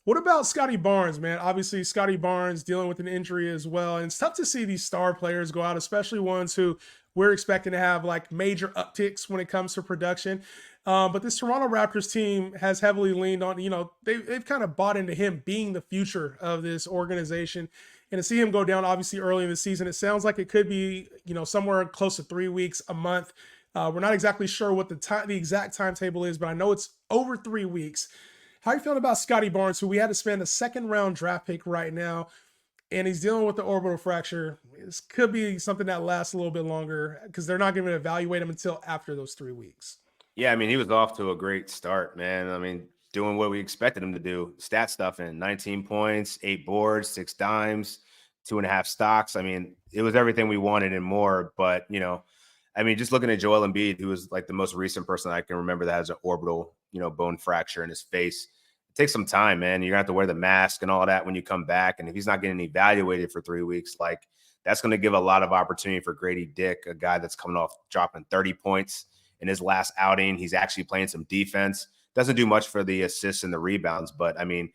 What about Scottie Barnes, man? Obviously, Scottie Barnes dealing with an injury as well. And it's tough to see these star players go out, especially ones who we're expecting to have like major upticks when it comes to production. But this Toronto Raptors team has heavily leaned on, they've kind of bought into him being the future of this organization. And to see him go down, obviously, early in the season, it sounds like it could be, somewhere close to 3 weeks, a month. We're not exactly sure what the exact timetable is, but I know it's over 3 weeks. How are you feeling about Scottie Barnes, who we had to spend a second round draft pick right now, and he's dealing with the orbital fracture? This could be something that lasts a little bit longer because they're not going to evaluate him until after those 3 weeks. Yeah, I mean, he was off to a great start, man. I mean, doing what we expected him to do, stat stuff in 19 points, 8 boards, 6 dimes, 2.5 stocks. I mean, it was everything we wanted and more. But, I mean, just looking at Joel Embiid, who was like the most recent person I can remember that has an orbital, bone fracture in his face. It takes some time, man. You're going to have to wear the mask and all that when you come back. And if he's not getting evaluated for 3 weeks, like that's going to give a lot of opportunity for Gradey Dick, a guy that's coming off dropping 30 points in his last outing. He's actually playing some defense. Doesn't do much for the assists and the rebounds, but I mean,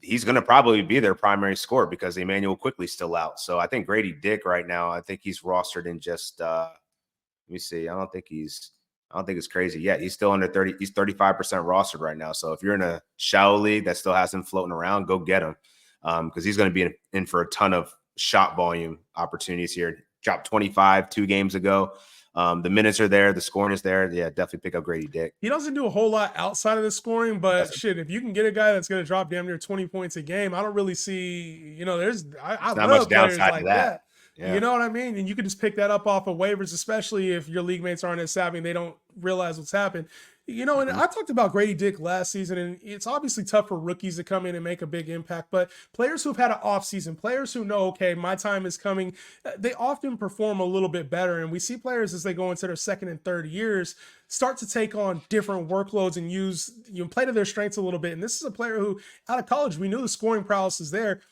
he's going to probably be their primary scorer because Emmanuel Quickly's still out. So I think Gradey Dick right now, I think he's rostered in just let me see. I don't think it's crazy yet. He's still under 30. He's 35% rostered right now. So if you're in a shallow league that still has him floating around, go get him because he's going to be in for a ton of shot volume opportunities here. Dropped 25 2 games ago. The minutes are there. The scoring is there. Yeah, definitely pick up Gradey Dick. He doesn't do a whole lot outside of the scoring, but shit, if you can get a guy that's going to drop damn near 20 points a game, I don't really see, I not love much players downside like to that. Yeah. You know what I mean? And you can just pick that up off of waivers, especially if your league mates aren't as savvy and they don't realize what's happened. And I talked about Gradey Dick last season, and it's obviously tough for rookies to come in and make a big impact, but players who've had an off season, players who know, okay, my time is coming, they often perform a little bit better. And we see players as they go into their second and third years start to take on different workloads and use, play to their strengths a little bit. And this is a player who out of college, we knew the scoring prowess is there.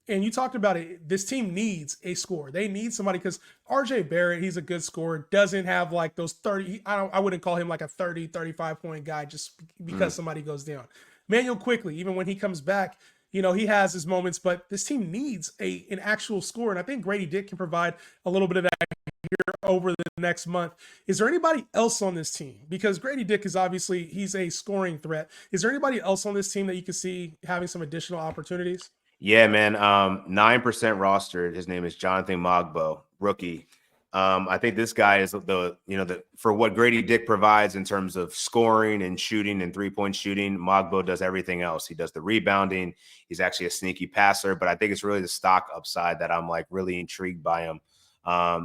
And you talked about it. This team needs a scorer. They need somebody because RJ Barrett, he's a good scorer, doesn't have like those 30. I wouldn't call him like a 30, 35 point guy just because somebody goes down. Manuel Quickly, even when he comes back, he has his moments, but this team needs an actual scorer. And I think Gradey Dick can provide a little bit of that here over the next month. Is there anybody else on this team? Because Gradey Dick is obviously, he's a scoring threat. Is there anybody else on this team that you can see having some additional opportunities? Yeah, man. 9% rostered. His name is Jonathan Mogbo, rookie. I think this guy is for what Gradey Dick provides in terms of scoring and shooting and 3-point shooting. Mogbo does everything else. He does the rebounding. He's actually a sneaky passer, but I think it's really the stock upside that I'm like really intrigued by him.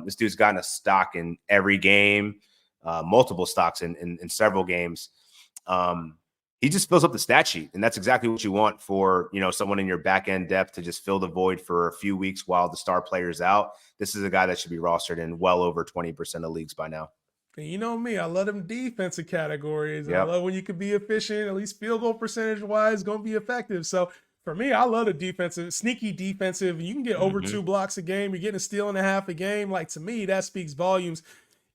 This dude's gotten a stock in every game, multiple stocks in several games. He just fills up the stat sheet, and that's exactly what you want for, someone in your back end depth to just fill the void for a few weeks while the star player's out. This is a guy that should be rostered in well over 20% of leagues by now. And you know me, I love them defensive categories. Yep. I love when you can be efficient, at least field goal percentage wise, going to be effective. So for me, I love the defensive, sneaky defensive. You can get over 2 blocks a game. You're getting a steal and a half a game. Like, to me, that speaks volumes.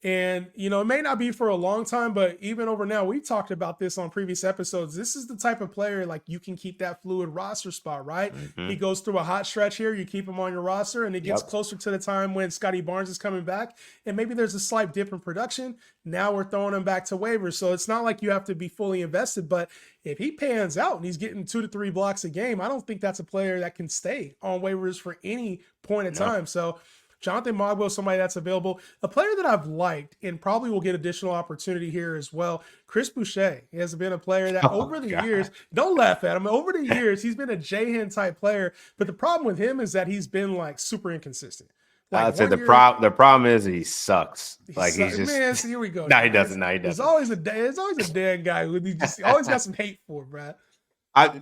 And, it may not be for a long time, but even over now, we talked about this on previous episodes. This is the type of player, like, you can keep that fluid roster spot, right? He goes through a hot stretch here. You keep him on your roster, and it gets closer to the time when Scottie Barnes is coming back. And maybe there's a slight dip in production. Now we're throwing him back to waivers. So it's not like you have to be fully invested, but if he pans out and he's getting 2 to 3 blocks a game, I don't think that's a player that can stay on waivers for any point in time. So Jonathan Mogbo, somebody that's available. A player that I've liked and probably will get additional opportunity here as well, Chris Boucher. He has been a player that over the years, don't laugh at him, over the years, he's been a J-Hen type player. But the problem with him is that he's been like super inconsistent. Like, I'd say the problem is he sucks. He's just, man. So here we go. No, he doesn't. There's always a Dan guy who just always got some hate for, bro.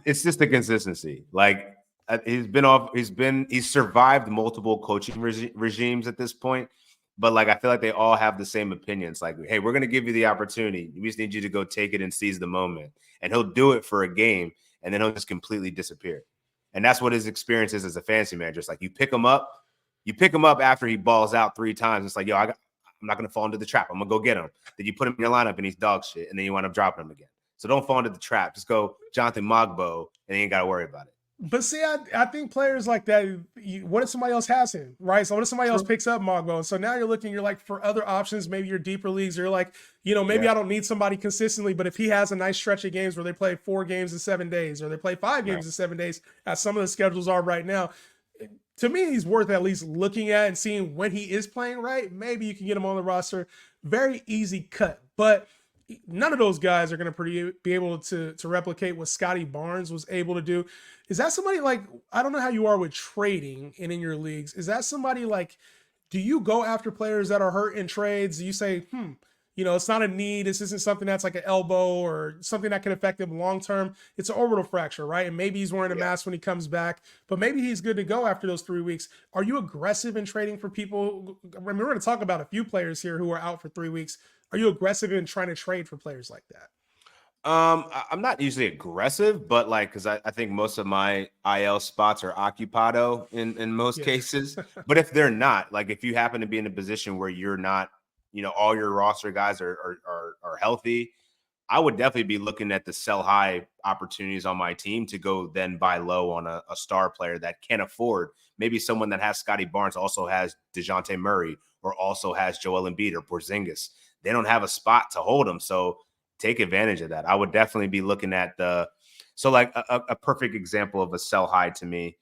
It's just the consistency. Like, he's survived multiple coaching regimes at this point, but like I feel like they all have the same opinions. Like, hey, we're going to give you the opportunity. We just need you to go take it and seize the moment. And he'll do it for a game, and then he'll just completely disappear. And that's what his experience is as a fantasy manager. It's like you pick him up after he balls out 3 times. It's like, I'm not going to fall into the trap. I'm going to go get him. Then you put him in your lineup and he's dog shit, and then you wind up dropping him again. So don't fall into the trap. Just go Jonathan Mogbo, and you ain't got to worry about it. But see, I think players like that, what if somebody else has him, right? So what if somebody else True. picks up Mogbo? And so now you're like for other options, maybe your deeper leagues, you're like, maybe Yeah. I don't need somebody consistently, but if he has a nice stretch of games where they play 4 games in 7 days or they play 5 Right. games in 7 days, as some of the schedules are right now, to me, he's worth at least looking at and seeing when he is playing right. Maybe you can get him on the roster. Very easy cut. But none of those guys are going to be able to replicate what Scottie Barnes was able to do. Is that somebody like, I don't know how you are with trading and in your leagues. Is that somebody like, do you go after players that are hurt in trades? Do you say, it's not a need. This isn't something that's like an elbow or something that can affect him long term. It's an orbital fracture, right? And maybe he's wearing a mask when he comes back, but maybe he's good to go after those 3 weeks. Are you aggressive in trading for people? I mean, we're going to talk about a few players here who are out for 3 weeks. Are you aggressive in trying to trade for players like that? I'm not usually aggressive, but because I think most of my IL spots are occupado in most cases. But if they're not, like if you happen to be in a position where you're not, all your roster guys are healthy, I would definitely be looking at the sell high opportunities on my team to go then buy low on a star player that can afford. Maybe someone that has Scottie Barnes also has DeJounte Murray or also has Joel Embiid or Porzingis. They don't have a spot to hold them, so take advantage of that. I would definitely be looking at a perfect example of a sell high to me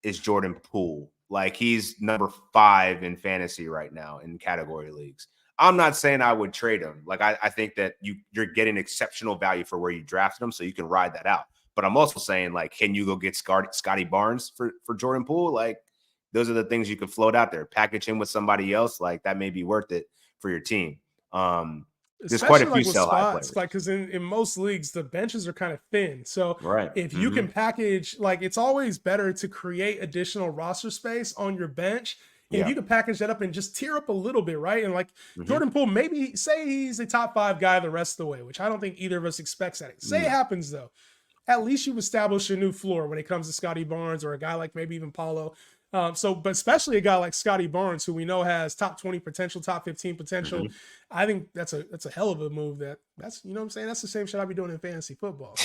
is Jordan Poole. Like he's number 5 in fantasy right now in category leagues. I'm not saying I would trade him. Like I think that you're getting exceptional value for where you drafted him, so you can ride that out. But I'm also saying, like, can you go get Scottie Barnes for Jordan Poole? Like those are the things you could float out there. Package him with somebody else, like that may be worth it for your team. There's quite a Especially few like with sell high spots, players. like because in most leagues the benches are kind of thin. So Right. if you can package, like it's always better to create additional roster space on your bench. And if Yeah. you can package that up and just tear up a little bit, right? And like Mhm. Jordan Poole, maybe say he's a top 5 guy the rest of the way, which I don't think either of us expects that. Say it happens though. At least you've established a new floor when it comes to Scottie Barnes or a guy like maybe even Paulo. But especially a guy like Scottie Barnes, who we know has top 20 potential, top 15 potential. Mhm. I think that's a hell of a move. That's what I'm saying. That's the same shit I be doing in fantasy football.